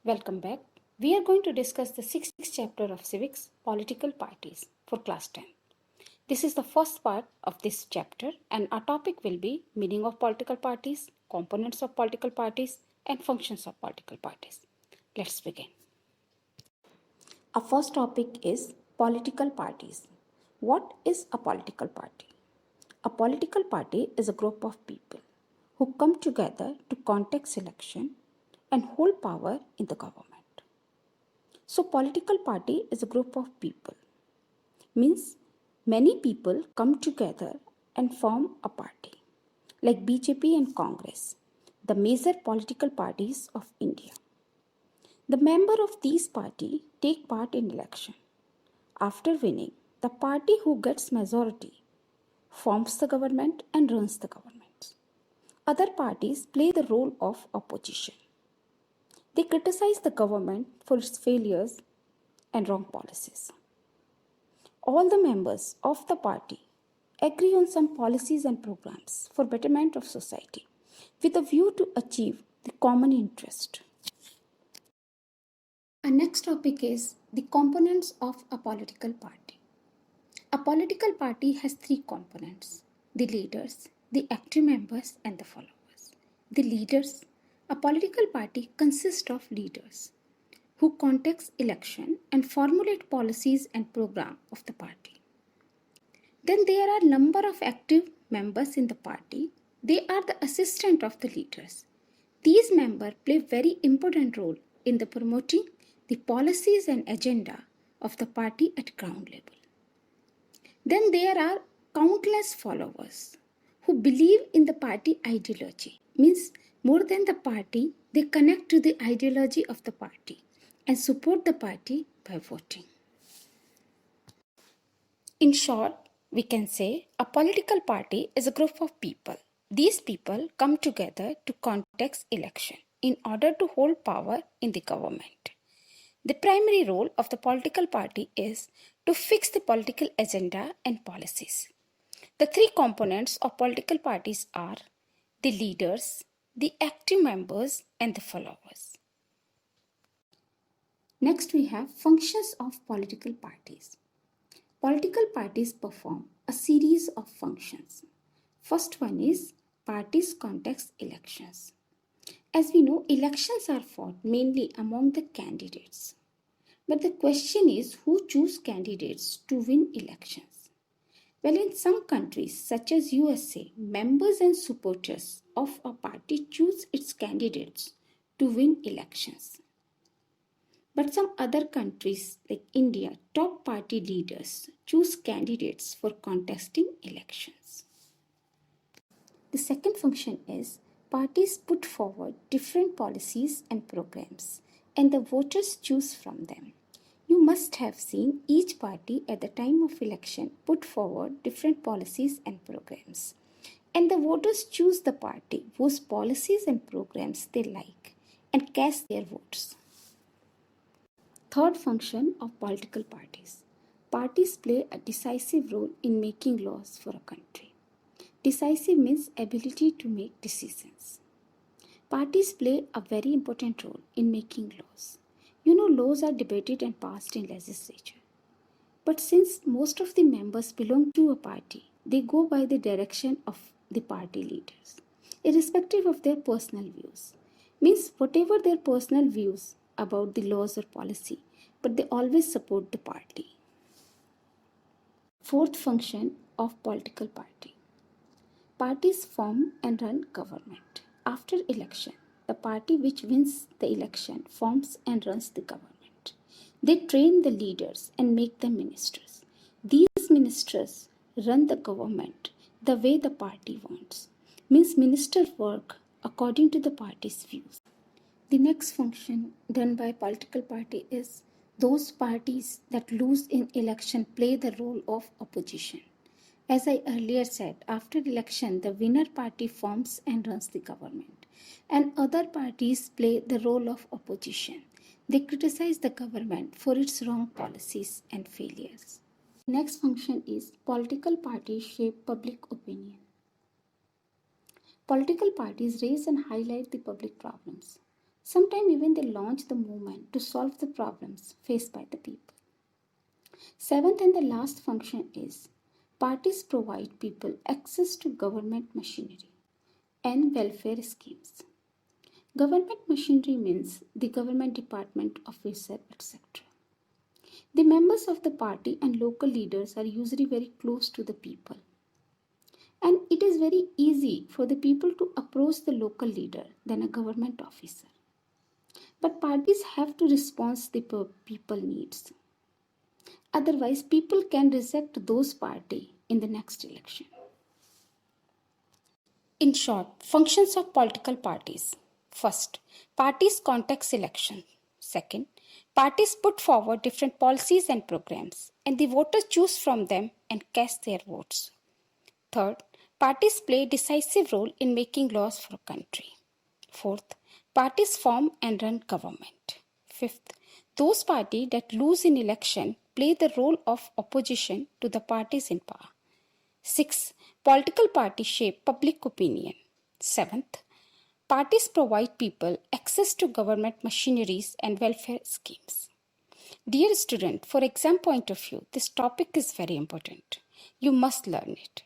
Welcome back. We are going to discuss the sixth chapter of Civics, Political Parties for class 10. This is the first part of this chapter and our topic will be meaning of political parties, components of political parties and functions of political parties. Let's begin. Our first topic is political parties. What is a political party? A political party is a group of people who come together to contest election and hold power in the government. So political party is a group of people. Means many people come together and form a party. Like BJP and Congress, the major political parties of India. The member of these party take part in election. After winning, the party who gets majority forms the government and runs the government. Other parties play the role of opposition. They criticize the government for its failures and wrong policies. All the members of the party agree on some policies and programs for betterment of society with a view to achieve the common interest. Our next topic is the components of a political party. A political party has three components: the leaders, the active members, and the followers. The leaders. A political party consists of leaders who contest election and formulate policies and program of the party. Then there are number of active members in the party. They are the assistant of the leaders. These members play very important role in the promoting the policies and agenda of the party at ground level. Then there are countless followers who believe in the party ideology. Means more than the party, they connect to the ideology of the party and support the party by voting. In short, we can say a political party is a group of people. These people come together to contest election in order to hold power in the government. The primary role of the political party is to fix the political agenda and policies. The three components of political parties are the leaders, the active members, and the followers. Next, we have functions of political parties. Political parties perform a series of functions. First one is parties contest elections. As we know, elections are fought mainly among the candidates. But the question is who choose candidates to win elections? Well, in some countries such as USA, members and supporters of a party choose its candidates to win elections. But some other countries like India, top party leaders choose candidates for contesting elections. The second function is parties put forward different policies and programs and the voters choose from them. You must have seen each party at the time of election put forward different policies and programs. And the voters choose the party whose policies and programs they like and cast their votes. Third function of political parties. Parties play a decisive role in making laws for a country. Decisive means ability to make decisions. Parties play a very important role in making laws. You know, laws are debated and passed in legislature. But since most of the members belong to a party, they go by the direction of the party leaders, irrespective of their personal views. Means whatever their personal views about the laws or policy, but they always support the party. Fourth function of political party. Parties form and run government. After election, the party which wins the election forms and runs the government. They train the leaders and make them ministers. These ministers run the government the way the party wants. Means ministers work according to the party's views. The next function done by political party is those parties that lose in election play the role of opposition. As I earlier said, after election, the winner party forms and runs the government, and other parties play the role of opposition. They criticize the government for its wrong policies and failures. Next function is political parties shape public opinion. Political parties raise and highlight the public problems. Sometimes even they launch the movement to solve the problems faced by the people. Seventh and the last function is parties provide people access to government machinery and welfare schemes. Government machinery means the government department, officer, etc. The members of the party and local leaders are usually very close to the people. And it is very easy for the people to approach the local leader than a government officer. But parties have to respond to the people needs. Otherwise, people can reject those party in the next election. In short, functions of political parties. First, parties context election. Second, parties put forward different policies and programs, and the voters choose from them and cast their votes. Third, parties play a decisive role in making laws for a country. Fourth, parties form and run government. Fifth, those parties that lose in election play the role of opposition to the parties in power. Sixth, political parties shape public opinion. Seventh, parties provide people access to government machineries and welfare schemes. Dear student, for exam point of view, this topic is very important. You must learn it.